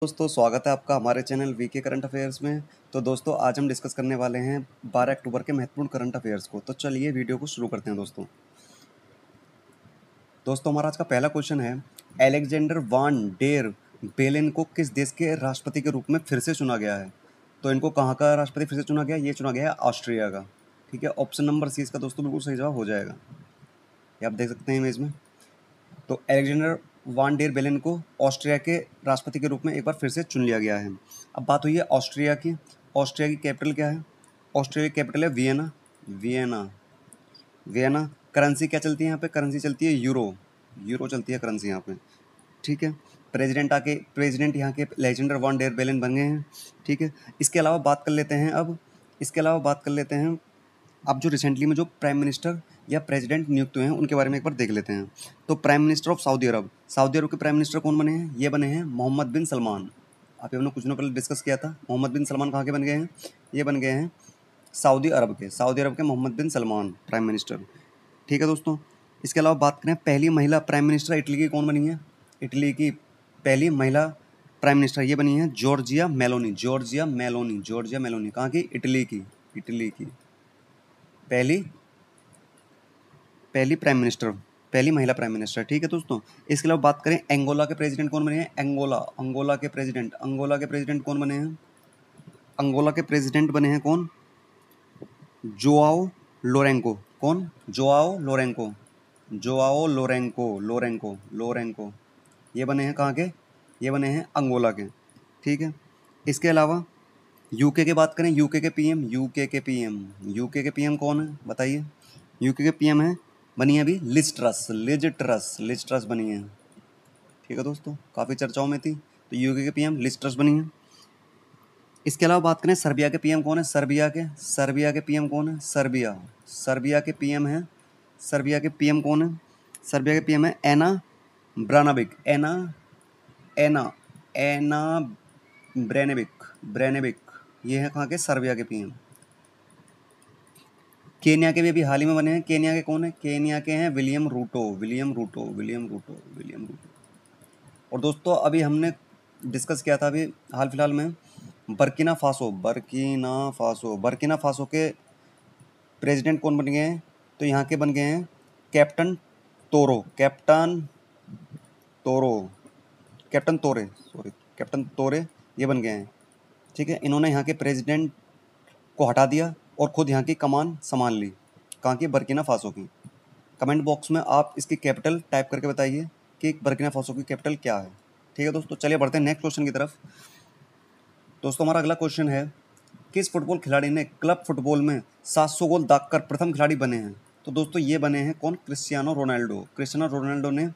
दोस्तों स्वागत है आपका हमारे चैनल वीके करंट अफेयर्स में। तो दोस्तों आज हम डिस्कस करने वाले हैं 12 अक्टूबर के महत्वपूर्ण करंट अफेयर्स को। तो चलिए वीडियो को शुरू करते हैं दोस्तों हमारा आज का पहला क्वेश्चन है, अलेक्जेंडर वान डेर बेलेन को किस देश के राष्ट्रपति के रूप में फिर से चुना गया है? तो इनको कहाँ का राष्ट्रपति फिर से चुना गया? ये चुना गया है ऑस्ट्रिया का। ठीक है, ऑप्शन नंबर सी इसका दोस्तों बिल्कुल सही जवाब हो जाएगा। ये आप देख सकते हैं इमेज में। तो अलेक्जेंडर वान डेर बेलेन को ऑस्ट्रिया के राष्ट्रपति के रूप में एक बार फिर से चुन लिया गया है। अब बात हुई है ऑस्ट्रिया की। ऑस्ट्रिया की कैपिटल क्या है? ऑस्ट्रिया की कैपिटल है वियना। वियना। करेंसी क्या चलती है यहाँ पे? करेंसी चलती है यूरो चलती है करेंसी यहाँ पे। ठीक है, प्रेसिडेंट यहाँ के अलेक्जेंडर वान डेर बेलेन बन गए हैं। ठीक है, इसके अलावा बात कर लेते हैं अब जो रिसेंटली में जो प्राइम मिनिस्टर या प्रेसिडेंट नियुक्त हुए हैं उनके बारे में एक बार देख लेते हैं। तो प्राइम मिनिस्टर ऑफ सऊदी अरब के प्राइम मिनिस्टर कौन बने हैं? ये बने हैं मोहम्मद बिन सलमान। आप हमने कुछ दिनों पहले डिस्कस किया था। मोहम्मद बिन सलमान कहाँ के बन गए हैं? ये बन गए हैं सऊदी अरब के मोहम्मद बिन सलमान प्राइम मिनिस्टर। ठीक है दोस्तों, इसके अलावा बात करें पहली महिला प्राइम मिनिस्टर इटली की कौन बनी है? इटली की पहली महिला प्राइम मिनिस्टर ये बनी है जॉर्जिया मेलोनी। कहाँ की? इटली की पहली महिला प्राइम मिनिस्टर। ठीक है दोस्तों, इसके अलावा बात करें अंगोला के प्रेसिडेंट कौन बने हैं? अंगोला के प्रेसिडेंट कौन बने हैं? अंगोला के प्रेसिडेंट बने हैं कौन? Joao Lourenco. कौन? Joao Lourenco. ये बने हैं कहाँ के? ये बने हैं अंगोला के। ठीक है, इसके अलावा यूके की बात करें, यूके के पीएम कौन है बताइए? यूके के पीएम है बनी है अभी लिज ट्रस बनी है। ठीक है दोस्तों, काफ़ी चर्चाओं में थी। तो यूके के पीएम लिज ट्रस बनी है। इसके अलावा बात करें सर्बिया के पीएम कौन है? सर्बिया के पीएम कौन है? सर्बिया के पीएम है कौन है? सर्बिया के पीएम है एना ब्रेनेबिक। ये है कहाँ के? सर्बिया के पीएम। केन्या के भी अभी हाल ही में बने हैं। केन्या के कौन है? केन्या के हैं विलियम रूटो। और दोस्तों अभी हमने डिस्कस किया था अभी हाल फिलहाल में बर्किना फासो के प्रेसिडेंट कौन बन गए हैं? तो यहाँ के बन गए हैं कैप्टन तोरे ये बन गए हैं। ठीक है, इन्होंने यहाँ के प्रेसिडेंट को हटा दिया और खुद यहाँ की कमान संभाल ली। कहाँ की? बर्किना फासो की। कमेंट बॉक्स में आप इसकी कैपिटल टाइप करके बताइए कि बर्किना फासो की कैपिटल क्या है। ठीक है दोस्तों, चलिए बढ़ते हैं नेक्स्ट क्वेश्चन की तरफ। दोस्तों हमारा अगला क्वेश्चन है, किस फुटबॉल खिलाड़ी ने क्लब फुटबॉल में 700 गोल दागकर प्रथम खिलाड़ी बने हैं? तो दोस्तों ये बने हैं कौन? क्रिस्टियानो रोनाल्डो ने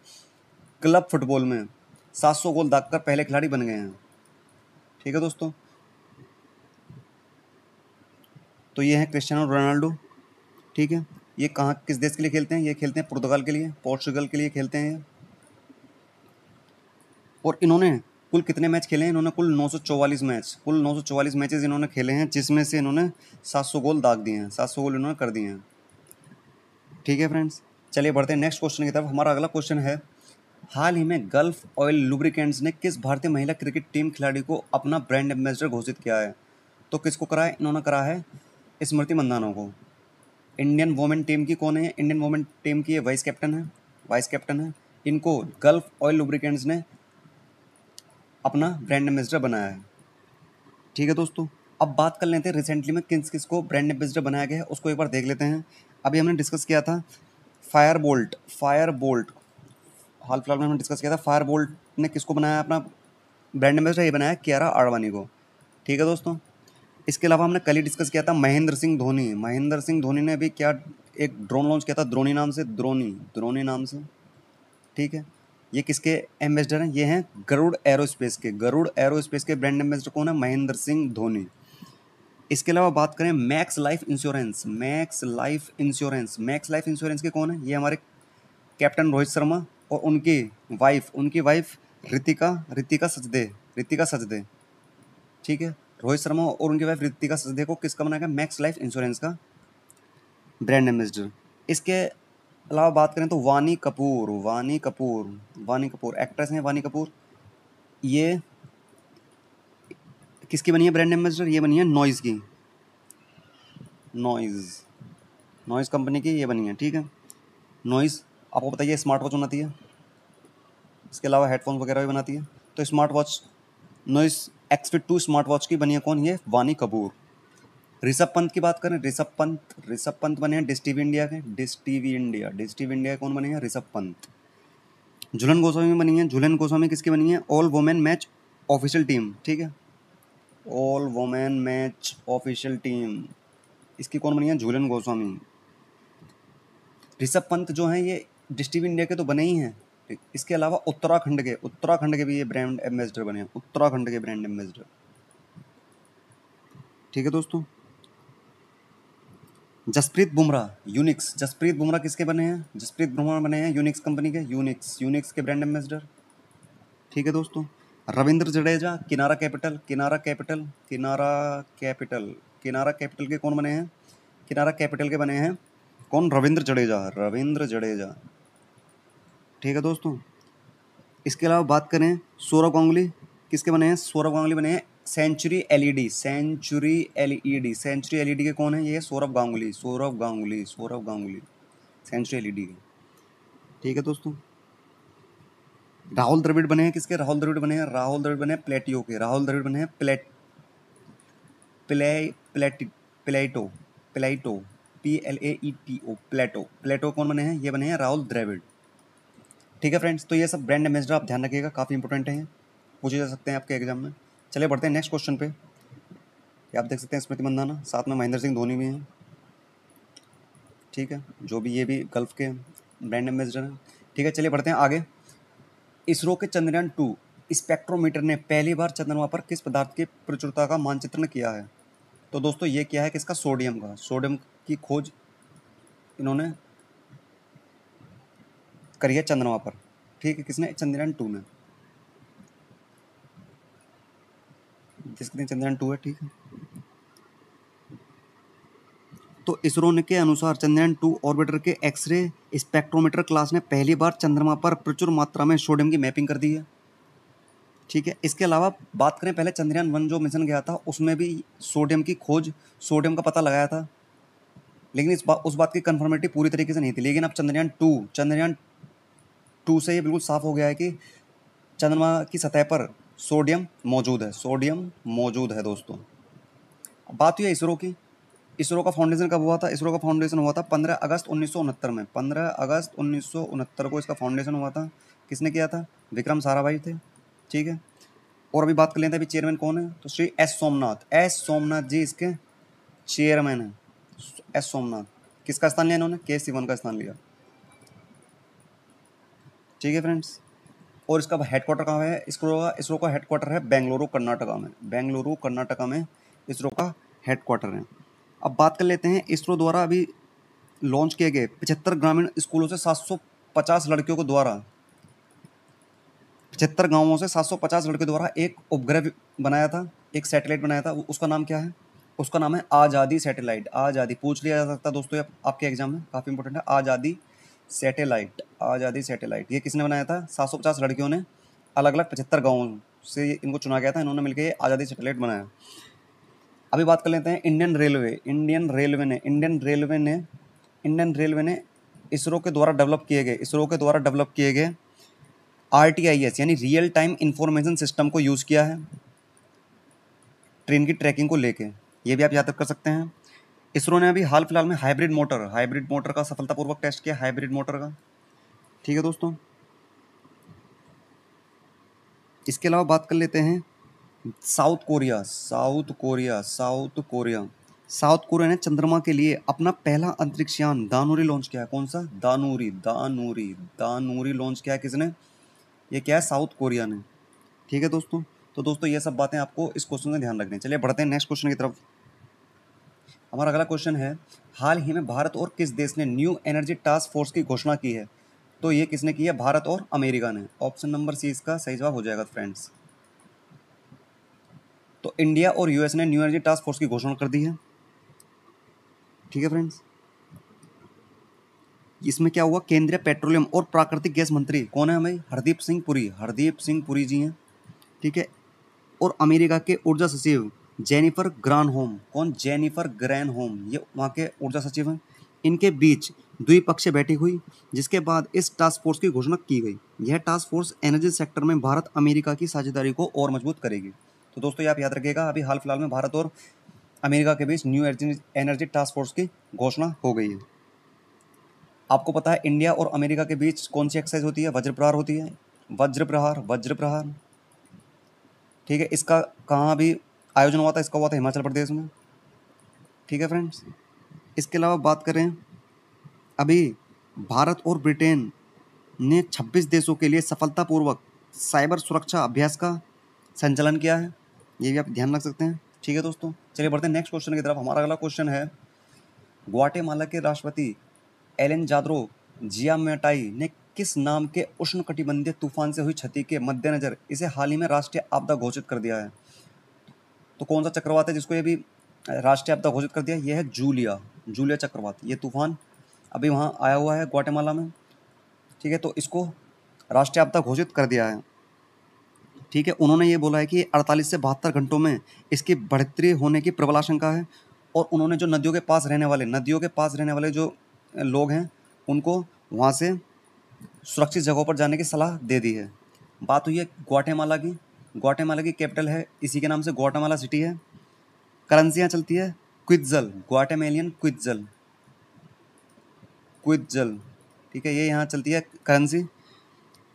क्लब फुटबॉल में 700 गोल दागकर पहले खिलाड़ी बन गए हैं। ठीक है दोस्तों, तो ये है क्रिस्टियानो रोनाल्डो। ठीक है, ये कहाँ किस देश के लिए खेलते हैं? ये खेलते हैं पोर्चुगल के लिए खेलते हैं। और इन्होंने कुल कितने मैच खेले हैं? इन्होंने कुल 944 मैचेस इन्होंने खेले हैं, जिसमें से इन्होंने 700 गोल दाग दिए हैं, 700 गोल इन्होंने कर दिए हैं। ठीक है फ्रेंड्स, चलिए बढ़ते हैं नेक्स्ट क्वेश्चन की तरफ। हमारा अगला क्वेश्चन है, हाल ही में गल्फ ऑयल लुब्रिकेंट्स ने किस भारतीय महिला क्रिकेट टीम खिलाड़ी को अपना ब्रांड एम्बेसडर घोषित किया है? तो किसको करा है? इन्होंने करा है स्मृति मंदाना को। इंडियन वुमेन टीम की कौन है? इंडियन वुमेन टीम की वाइस कैप्टन है। इनको गल्फ ऑयल लुब्रिकेंट्स ने अपना ब्रांड एम्बेसडर बनाया है। ठीक है दोस्तों, अब बात कर लेते हैं रिसेंटली में किस को ब्रांड एम्बेसडर बनाया गया है, उसको एक बार देख लेते हैं। अभी हमने डिस्कस किया था फायर बोल्ट हाल फिलहाल में हमने डिस्कस किया था फायर बोल्ट ने किसको बनाया अपना ब्रांड एम्बेसडर? ये बनाया कियारा आडवाणी को। ठीक है दोस्तों, इसके अलावा हमने कल ही डिस्कस किया था महेंद्र सिंह धोनी ने अभी क्या एक ड्रोन लॉन्च किया था द्रोणी नाम से। ठीक है, ये किसके एम्बेसडर हैं? ये हैं गरुड़ एरोस्पेस के ब्रांड एम्बेसडर कौन है? महेंद्र सिंह धोनी। इसके अलावा बात करें मैक्स लाइफ इंश्योरेंस के कौन है? ये हमारे कैप्टन रोहित शर्मा और उनकी वाइफ ऋतिका सचदे। ठीक है, रोहित शर्मा और उनकी वाइफ ऋतिका सचदे को किसका बनाया गया? मैक्स लाइफ इंश्योरेंस का ब्रांड एम्बेसडर। इसके अलावा बात करें तो वानी कपूर एक्ट्रेस हैं। वानी कपूर ये किसकी बनी है ब्रांड एम्बेसडर? ये बनी है नॉइज़ की, नॉइज़ कंपनी की ये बनी है, ठीक है। नॉइज़ आपको बताइए स्मार्ट वॉच बनाती है, इसके अलावा हेडफोन वगैरह भी बनाती है। तो smart watch Noise XFit 2 smart watch की बनी है कौन? ये वानी कपूर। ऋषभ पंत की बात करें, ऋषभ पंत बने हैं डिश टीवी इंडिया के, डिश टीवी इंडिया कौन बने हैं? ऋषभ पंत। झूलन गोस्वामी बनी है, झूलन गोस्वामी किसकी बनी है? All women match official team, ठीक है, all women match official team, इसकी कौन बनी है? झूलन गोस्वामी। ऋषभ पंत जो हैं ये डिश टीवी इंडिया के तो बने ही हैं, इसके अलावा उत्तराखंड के भी ये ब्रांड एम्बेसडर बने हैं, उत्तराखंड के ब्रांड एम्बेसडर, ठीक है दोस्तों। जसप्रीत बुमराह किसके बने हैं? जसप्रीत बुमराह बने हैं यूनिक्स कंपनी के, यूनिक्स के ब्रांड एम्बेसडर, ठीक है दोस्तों। रविंद्र जडेजा किनारा कैपिटल के कौन बने हैं? किनारा कैपिटल के बने हैं कौन? रविंद्र जडेजा, ठीक है दोस्तों। इसके अलावा बात करें सौरव गांगुली किसके बने हैं? सौरव गांगुली बने हैं सेंचुरी एलईडी के कौन है? ये सौरव गांगुली सेंचुरी एलईडी के, ठीक है दोस्तों। राहुल द्रविड़ बने हैं किसके? राहुल द्रविड़ बने हैं प्लेटियो के, प्लेटो प्लेटो कौन बने हैं? ये बने हैं राहुल द्रविड़, ठीक है फ्रेंड्स। तो ये सब ब्रांड एम्बेसडर आप ध्यान रखिएगा, काफ़ी इंपॉर्टेंट हैं, पूछे जा सकते हैं आपके एग्जाम में। चलिए बढ़ते हैं नेक्स्ट क्वेश्चन पे। ये आप देख सकते हैं स्मृति मंदाना, साथ में महेंद्र सिंह धोनी भी हैं, ठीक है, जो भी ये भी गल्फ के ब्रांड एम्बेसडर हैं, ठीक है। चलिए बढ़ते हैं आगे। इसरो के चंद्रयान 2 स्पेक्ट्रोमीटर ने पहली बार चंद्रमा पर किस पदार्थ की प्रचुरता का मानचित्रण किया है? तो दोस्तों ये किया है किसका? सोडियम की खोज इन्होंने करी है चंद्रमा पर, ठीक है, किसने? चंद्रयान 2 ने, जिसके चंद्रयान 2 है, ठीक है। तो इसरो ने के अनुसार चंद्रयान 2 ऑर्बिटर के एक्सरे स्पेक्ट्रोमीटर क्लास ने पहली बार चंद्रमा पर प्रचुर मात्रा में सोडियम की मैपिंग कर दी है, ठीक है। इसके अलावा बात करें पहले चंद्रयान 1 जो मिशन गया था उसमें भी सोडियम का पता लगाया था, लेकिन उस बात की कन्फर्मेटिव पूरी तरीके से नहीं थी। लेकिन अब चंद्रयान 2 से ये बिल्कुल साफ हो गया है कि चंद्रमा की सतह पर सोडियम मौजूद है दोस्तों। अब बात हुई है इसरो की। इसरो का फाउंडेशन कब हुआ था? इसरो का फाउंडेशन हुआ था 15 अगस्त 1969 में, 15 अगस्त 1969 को इसका फाउंडेशन हुआ था। किसने किया था? विक्रम साराभाई थे, ठीक है। और अभी बात कर लेते हैं अभी चेयरमैन कौन है, तो श्री एस सोमनाथ जी इसके चेयरमैन हैं। एस सोमनाथ किसका स्थान लिया इन्होंने? के सिवन का स्थान लिया, ठीक है फ्रेंड्स। और इसका हेडक्वार्टर कहाँ है? इसरो का हेडक्वार्टर है बेंगलुरु कर्नाटका में इसरो का हेडक्वार्टर है। अब बात कर लेते हैं इसरो द्वारा अभी लॉन्च किए गए 75 ग्रामीण स्कूलों से 750 लड़कियों को द्वारा 75 गांवों से 750 लड़कियों द्वारा एक उपग्रह बनाया था, एक सैटेलाइट बनाया था। उसका नाम क्या है? उसका नाम है आज़ादी सैटेलाइट। आज़ादी पूछ लिया जा सकता है दोस्तों आपके एग्जाम में, काफ़ी इंपॉर्टेंट है। आज़ादी सैटेलाइट ये किसने बनाया था? 750 लड़कियों ने अलग अलग 75 गाँवों से इनको चुना गया था, इन्होंने मिलकर आज़ादी सैटेलाइट बनाया। अभी बात कर लेते हैं इंडियन रेलवे ने इसरो के द्वारा डेवलप किए गए RTIS यानी रियल टाइम इंफॉर्मेशन सिस्टम को यूज़ किया है ट्रेन की ट्रैकिंग को लेके, ये भी आप याद कर सकते हैं। इसरो ने अभी हाल फिलहाल में हाइब्रिड मोटर का सफलतापूर्वक टेस्ट किया, हाइब्रिड मोटर का, ठीक है दोस्तों। इसके अलावा बात कर लेते हैं साउथ कोरिया ने चंद्रमा के लिए अपना पहला अंतरिक्ष यान दानूरी लॉन्च किया है। कौन सा? दानूरी लॉन्च किया है किसने? ये क्या है? साउथ कोरिया ने, ठीक है दोस्तों। तो दोस्तों ये सब बातें आपको इस क्वेश्चन में ध्यान रखनी है। चलिए बढ़ते हैं नेक्स्ट क्वेश्चन की तरफ। हमारा अगला क्वेश्चन है, हाल ही में भारत और किस देश ने न्यू एनर्जी टास्क फोर्स की घोषणा की है? तो ये किसने की है? भारत और अमेरिका ने। ऑप्शन नंबर सी इसका सही जवाब हो जाएगा फ्रेंड्स। तो इंडिया और यूएस ने न्यू एनर्जी टास्क फोर्स की घोषणा कर दी है, ठीक है फ्रेंड्स। इसमें क्या हुआ? केंद्रीय पेट्रोलियम और प्राकृतिक गैस मंत्री कौन है? हमें हरदीप सिंह पुरी जी हैं, ठीक है। और अमेरिका के ऊर्जा सचिव जेनिफर ग्रानहोम, कौन? जेनिफर ग्रैनहोम, ये वहाँ के ऊर्जा सचिव हैं। इनके बीच द्विपक्षीय बैठक हुई, जिसके बाद इस टास्क फोर्स की घोषणा की गई। यह टास्क फोर्स एनर्जी सेक्टर में भारत अमेरिका की साझेदारी को और मजबूत करेगी। तो दोस्तों ये आप याद रखिएगा, अभी हाल फिलहाल में भारत और अमेरिका के बीच न्यू एनर्जी टास्क फोर्स की घोषणा हो गई है। आपको पता है इंडिया और अमेरिका के बीच कौन सी एक्सरसाइज होती है? वज्र प्रहार होती है। वज्र प्रहार, वज्र प्रहार, ठीक है। इसका कहाँ भी आयोजन हुआ था? इसका हुआ था हिमाचल प्रदेश में, ठीक है फ्रेंड्स। इसके अलावा बात करें, अभी भारत और ब्रिटेन ने 26 देशों के लिए सफलतापूर्वक साइबर सुरक्षा अभ्यास का संचालन किया है, ये भी आप ध्यान रख सकते हैं, ठीक है दोस्तों। चलिए बढ़ते हैं नेक्स्ट क्वेश्चन की तरफ। हमारा अगला क्वेश्चन है, ग्वाटेमाला के राष्ट्रपति एलेन जाद्रो जियामेटाई ने किस नाम के उष्णकटिबंधीय तूफान से हुई क्षति के मद्देनजर इसे हाल ही में राष्ट्रीय आपदा घोषित कर दिया है? तो कौन सा चक्रवात है जिसको ये भी राष्ट्रीय आपदा घोषित कर दिया? यह है जूलिया, जूलिया चक्रवात। ये तूफान अभी वहाँ आया हुआ है ग्वाटेमाला में, ठीक है। तो इसको राष्ट्रीय आपदा घोषित कर दिया है, ठीक है। उन्होंने ये बोला है कि 48 से 72 घंटों में इसकी बढ़ोतरी होने की प्रबल आशंका है। और उन्होंने जो नदियों के पास रहने वाले जो लोग हैं उनको वहाँ से सुरक्षित जगहों पर जाने की सलाह दे दी है। बात हुई है ग्वाटेमाला की। ग्वाटेमाला की कैपिटल है इसी के नाम से, ग्वाटेमाला सिटी है। करेंसी यहाँ चलती है क्वित्जल, ग्वाटेमेलियन क्वित्जल, क्वित्जल, ठीक है। ये यहाँ चलती है करेंसी।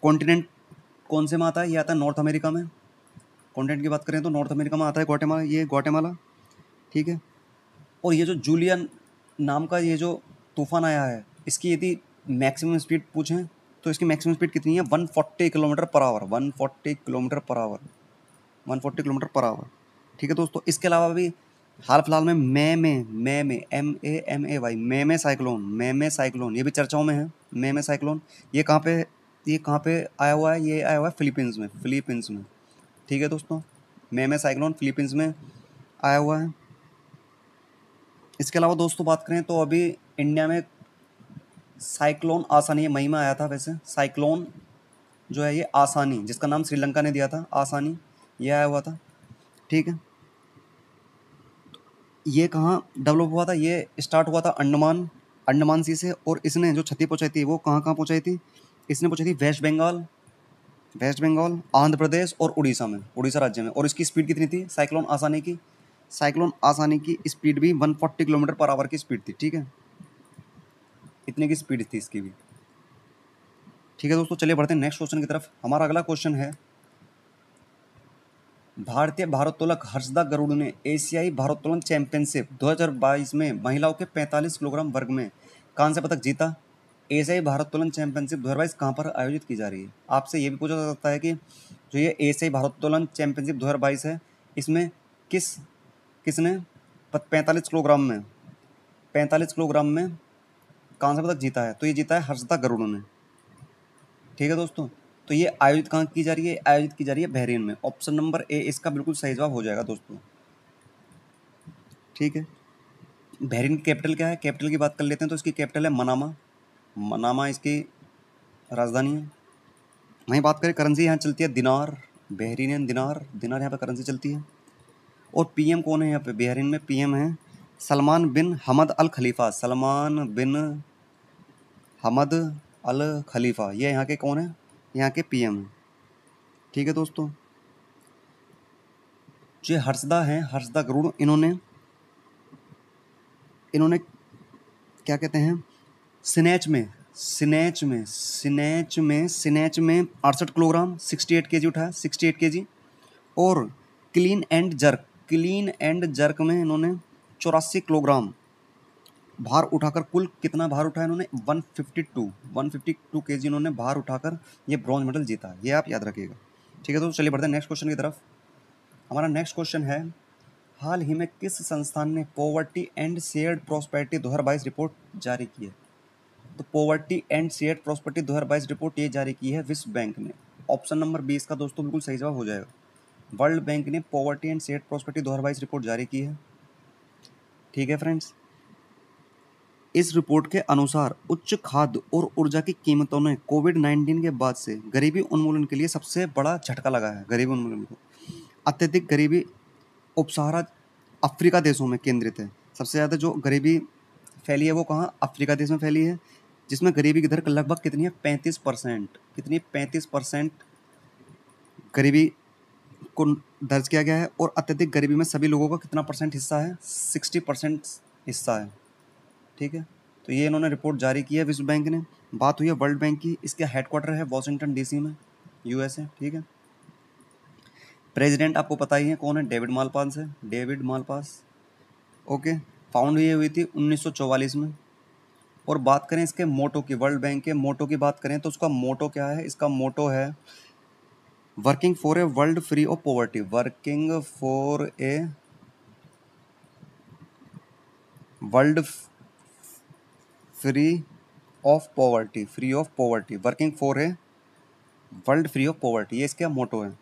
कॉन्टिनेंट कौन से में आता है? ये आता है नॉर्थ अमेरिका में। कॉन्टिनेंट की बात करें तो नॉर्थ अमेरिका में आता है ग्वाटेमाला, ये ग्वाटेमाला, ठीक है। और ये जो जूलियन नाम का ये जो तूफान आया है, इसकी यदि मैक्सिमम स्पीड पूछें तो इसकी मैक्सिमम स्पीड कितनी है? 140 kilometre per hour, 140 kilometre per hour, 140 kilometre per hour, ठीक है दोस्तों। इसके अलावा भी हाल फिलहाल में मे में साइक्लोन, ये भी चर्चाओं में है। मे साइक्लोन ये कहाँ पे आया हुआ है? ये आया हुआ है फिलीपींस में, ठीक है दोस्तों। मे साइक्लोन फिलीपींस में आया हुआ है। इसके अलावा दोस्तों बात करें तो अभी इंडिया में साइक्लोन आसानी, ये मई में आया था वैसे। साइक्लोन जो है ये आसानी, जिसका नाम श्रीलंका ने दिया था, आसानी, ये आया हुआ था, ठीक है। ये कहाँ डेवलप हुआ था? ये स्टार्ट हुआ था अंडमान सी से। और इसने जो क्षति पहुँचाई थी वो कहाँ पहुँचाई थी? इसने पहुँचाई थी वेस्ट बंगाल, आंध्र प्रदेश और उड़ीसा राज्य में। और इसकी स्पीड कितनी थी साइक्लोन आसानी की स्पीड भी 140 किलोमीटर पर आवर की स्पीड थी, ठीक है। इतने की स्पीड थी इसकी भी, ठीक है दोस्तों। चलिए बढ़ते हैं नेक्स्ट क्वेश्चन की तरफ। हमारा अगला क्वेश्चन है, भारतीय भारोत्तोलक हर्षदा गरुड़ ने एशियाई भारोत्तोलन चैंपियनशिप 2022 में महिलाओं के 45 किलोग्राम वर्ग में कांस्य पदक जीता। एशियाई भारोत्तोलन चैंपियनशिप 2022 कहाँ पर आयोजित की जा रही है? आपसे ये भी पूछा जा सकता है कि जो ये एशियाई भारोत्तोलन चैंपियनशिप 2022 है, इसमें किसने 45 किलोग्राम में कांस्य पदक जीता है? तो ये जीता है हर्षदा गरुड़ ने, ठीक है दोस्तों। तो ये आयोजित कहाँ की जा रही है? आयोजित की जा रही है बहरीन में। ऑप्शन नंबर ए इसका बिल्कुल सही जवाब हो जाएगा दोस्तों, ठीक है। बहरीन की कैपिटल क्या है? कैपिटल की बात कर लेते हैं तो इसकी कैपिटल है मनामा इसकी राजधानी है। वहीं बात करें करेंसी, यहाँ चलती है दिनार, बहरीनियन दिनार यहाँ पे करेंसी चलती है। और पीएम कौन है यहाँ पे? बहरीन में पीएम है सलमान बिन हमद अल खलीफा, ये यहाँ के कौन है? यहाँ के पीएम है, ठीक है दोस्तों। जो हर्षदा गरुड़, इन्होंने क्या कहते हैं, स्नैच में 68 किलोग्राम 68 केजी उठाया, 68 केजी। और क्लीन एंड जर्क में इन्होंने 84 किलोग्राम भार उठाकर कुल कितना भार उठाया इन्होंने? 152 केजी इन्होंने भार उठाकर ये ब्रॉन्ज मेडल जीता। ये आप याद रखिएगा, ठीक है। तो चलिए बढ़ते हैं नेक्स्ट क्वेश्चन की तरफ। हमारा नेक्स्ट क्वेश्चन है, हाल ही में किस संस्थान ने poverty and shared prosperity 2022 report जारी की है? तो poverty and shared prosperity 2022 report ये जारी की है विश्व बैंक ने। ऑप्शन नंबर 20 का दोस्तों बिल्कुल सही जवाब हो जाएगा। वर्ल्ड बैंक ने poverty and shared prosperity 2022 report जारी की है, ठीक है फ्रेंड्स। इस रिपोर्ट के अनुसार उच्च खाद्य और ऊर्जा की कीमतों ने कोविड-19 के बाद से गरीबी उन्मूलन के लिए सबसे बड़ा झटका लगा है, गरीबी उन्मूलन को। अत्यधिक गरीबी उपसहारा अफ्रीका देशों में केंद्रित है। सबसे ज़्यादा जो गरीबी फैली है वो कहाँ, अफ्रीका देश में फैली है, जिसमें गरीबी की दर लगभग कितनी है, 35%। कितनी, 35% गरीबी को दर्ज किया गया है। और अत्यधिक गरीबी में सभी लोगों का कितना परसेंट हिस्सा है, 60% हिस्सा है। ठीक है, तो ये इन्होंने रिपोर्ट जारी की है विश्व बैंक ने। बात हुई है वर्ल्ड बैंक की, इसका हेडक्वार्टर है वॉशिंगटन DC में, USA। ठीक है, प्रेसिडेंट आपको पता ही है कौन है, डेविड मालपास है, डेविड मालपास। ओके, फाउंड ये हुई थी 1944 में। और बात करें इसके मोटो की, वर्ल्ड बैंक के मोटो की बात करें तो उसका मोटो क्या है, इसका मोटो है working for a world free of poverty. Working for a world free of poverty, free of poverty, working for a world free of poverty, ये इसका मोटो है।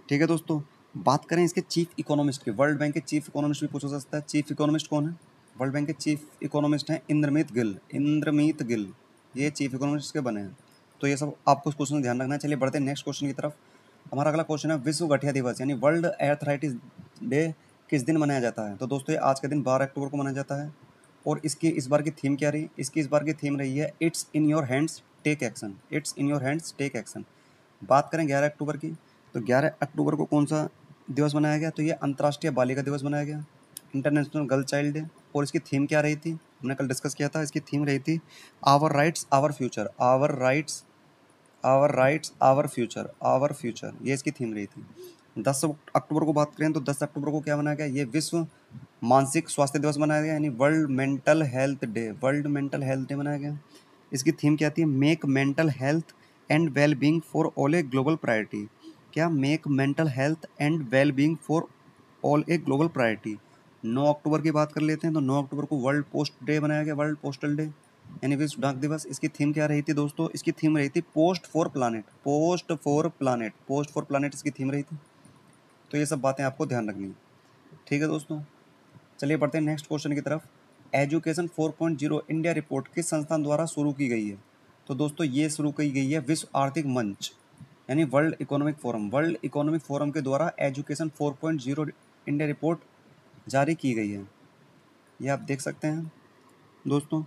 ठीक है दोस्तों, बात करें इसके चीफ इकोनॉमिस्ट की, वर्ल्ड बैंक के चीफ इकोनॉमिस्ट भी पूछा जा सकता है। चीफ इकोनॉमिस्ट कौन है, वर्ल्ड बैंक के चीफ इकोनॉमिस्ट हैं इंद्रमीत गिल, इंद्रमीत गिल, ये चीफ इकोनॉमिस्ट के बने हैं। तो ये सब आपको उस क्वेश्चन में ध्यान रखना है। चलिए बढ़ते हैं नेक्स्ट क्वेश्चन की तरफ। हमारा अगला क्वेश्चन है विश्व गठिया दिवस यानी वर्ल्ड एर्थराइटिस डे किस दिन मनाया जाता है। तो दोस्तों ये आज के दिन 12 अक्टूबर को मनाया जाता है। और इसकी इस बार की थीम क्या रही, इसकी इस बार की थीम रही है it's in your hands take action, it's in your hands take action. बात करें 11 अक्टूबर की, तो 11 अक्टूबर को कौन सा दिवस मनाया गया, तो ये अंतर्राष्ट्रीय बालिका दिवस मनाया गया, इंटरनेशनल गर्ल चाइल्ड डे। और इसकी थीम क्या रही थी, हमने कल डिस्कस किया था, इसकी थीम रही थी our rights our future, our rights our rights our future, our future, ये इसकी थीम रही थी। 10 अक्टूबर को बात करें तो 10 अक्टूबर को क्या मनाया गया, ये विश्व मानसिक स्वास्थ्य दिवस मनाया गया यानी world mental health day, world mental health day मनाया गया। इसकी थीम क्या थी, make mental health and well being for all a global priority. क्या, make mental health and well being for all a global priority. 9 अक्टूबर की बात कर लेते हैं तो 9 अक्टूबर को वर्ल्ड पोस्ट डे मनाया गया, वर्ल्ड पोस्टल डे यानी विश्व डाक दिवस। इसकी थीम क्या रही थी दोस्तों, इसकी थीम रही थी post for planet, post for planet, post for planet इसकी थीम रही थी। तो ये सब बातें आपको ध्यान रखनी है। ठीक है दोस्तों, चलिए बढ़ते हैं नेक्स्ट क्वेश्चन की तरफ। एजुकेशन 4.0 इंडिया रिपोर्ट किस संस्थान द्वारा शुरू की गई है। तो दोस्तों ये शुरू की गई है विश्व आर्थिक मंच यानी world economic forum, world economic forum के द्वारा एजुकेशन 4.0 इंडिया रिपोर्ट जारी की गई है, ये आप देख सकते हैं दोस्तों।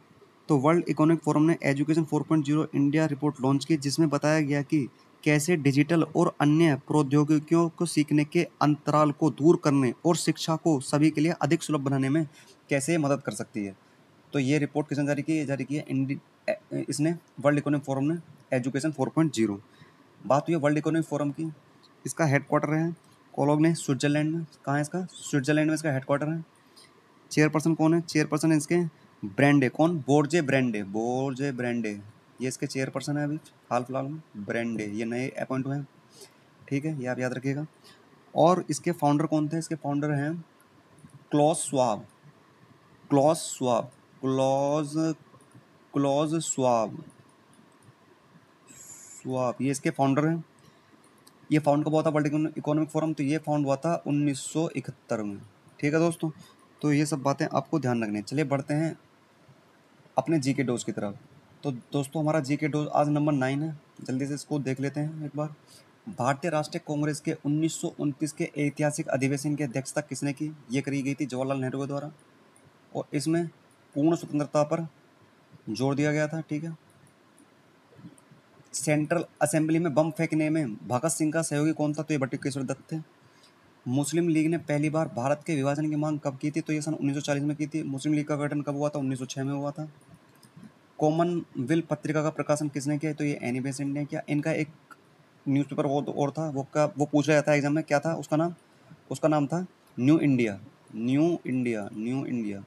तो वर्ल्ड इकोनॉमिक फोरम ने एजुकेशन 4.0 इंडिया रिपोर्ट लॉन्च की, जिसमें बताया गया कि कैसे डिजिटल और अन्य प्रौद्योगिकियों को सीखने के अंतराल को दूर करने और शिक्षा को सभी के लिए अधिक सुलभ बनाने में कैसे मदद कर सकती है। तो ये रिपोर्ट किसने जारी की है, जारी की है इसने वर्ल्ड इकोनॉमिक फोरम ने, एजुकेशन 4.0। बात हुई है वर्ल्ड इकोनॉमिक फोरम की, इसका हेडक्वार्टर है कोलोgne स्विट्जरलैंड में। कहाँ है इसका, स्विट्जरलैंड में इसका हेडक्वार्टर है। चेयरपर्सन कौन है, चेयरपर्सन इसके ब्रांडे, कौन, बोर्जे ब्रांडे, बोर्जे ब्रांडे, ये इसके चेयरपर्सन है अभी हाल फिलहाल में, ब्रांडे, ये नए अपॉइंट हुए हैं। ठीक है, ये आप याद रखिएगा। और इसके फाउंडर कौन थे, इसके फाउंडर हैं Klaus Schwab, Klaus Schwab, Klaus Klaus Schwab, Schwab, ये इसके फाउंडर हैं। ये फाउंड कब हुआ था वर्ल्ड इकोनॉमिक फोरम, तो ये फाउंड हुआ था 1971 में। ठीक है दोस्तों, तो ये सब बातें आपको ध्यान रखनी है। चलिए बढ़ते हैं अपने जीके डोज की तरफ। तो दोस्तों हमारा जीके डोज आज नंबर 9 है, जल्दी से इसको देख लेते हैं एक बार। भारतीय राष्ट्रीय कांग्रेस के 1929 के ऐतिहासिक अधिवेशन की अध्यक्षता किसने की, ये करी गई थी जवाहरलाल नेहरू के द्वारा। और इसमें पूर्ण स्वतंत्रता पर जोर दिया गया था। ठीक है, सेंट्रल असेंबली में बम फेंकने में भगत सिंह का सहयोगी कौन था, तो ये बटुकेश्वर दत्त थे। मुस्लिम लीग ने पहली बार भारत के विभाजन की मांग कब की थी, तो ये सन 1940 में की थी। मुस्लिम लीग का गठन कब हुआ था, 1906 में हुआ था। कॉमनवेल्थ पत्रिका का प्रकाशन किसने किया, तो ये एनी बेसेंट ने किया। इनका एक न्यूज़पेपर और था, वो पूछा जाता है एग्जाम में, क्या था उसका नाम था new India, new India, new India,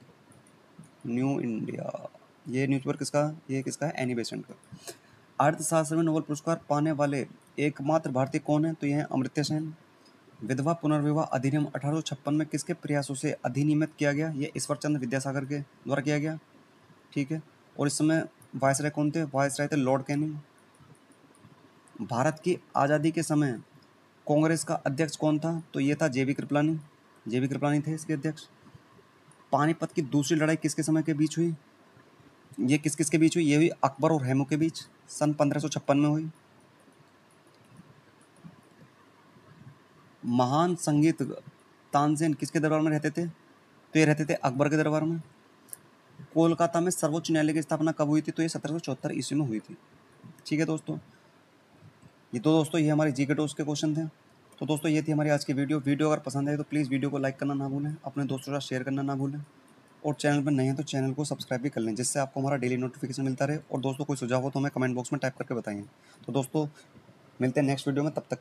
new India. ये न्यूज़पेपर किसका, ये किसका है, एनी बेसेंट का। अर्थशास्त्र में नोबेल पुरस्कार पाने वाले एकमात्र भारतीय कौन है, तो ये हैं अमर्त्य सेन। विधवा पुनर्विवाह अधिनियम 1856 में किसके प्रयासों से अधिनियमित किया गया, ये ईश्वरचंद्र विद्यासागर के द्वारा किया गया। ठीक है, और इस समय वायसराय कौन थे, वायसराय थे लॉर्ड कैनिंग। भारत की आज़ादी के समय कांग्रेस का अध्यक्ष कौन था, तो ये था जेबी कृपलानी, जेबी कृपलानी थे इसके अध्यक्ष। पानीपत की दूसरी लड़ाई किसके समय के बीच हुई, ये किस किस के बीच हुई, ये हुई अकबर और हैमू के बीच, सन 1556 में हुई। महान संगीत तानसेन किसके दरबार में रहते थे? तो ये रहते थे अकबर के दरबार में। कोलकाता में सर्वोच्च न्यायालय की स्थापना कब हुई थी? तो ये 1774 ईस्वी में हुई थी। ठीक है दोस्तों, ये हमारे जी के टॉस के क्वेश्चन थे। तो दोस्तों ये थी हमारी आज की वीडियो अगर पसंद आए तो प्लीज़ वीडियो को लाइक करना ना भूलें, अपने दोस्तों के साथ शेयर करना ना भूलें, और चैनल पर नए हैं तो चैनल को सब्सक्राइब भी कर लें, जिससे आपको हमारा डेली नोटिफिकेशन मिलता रहे। और दोस्तों कोई सुझाव हो तो हमें कमेंट बॉक्स में टाइप करके बताएं। तो दोस्तों मिलते हैं नेक्स्ट वीडियो में, तब तक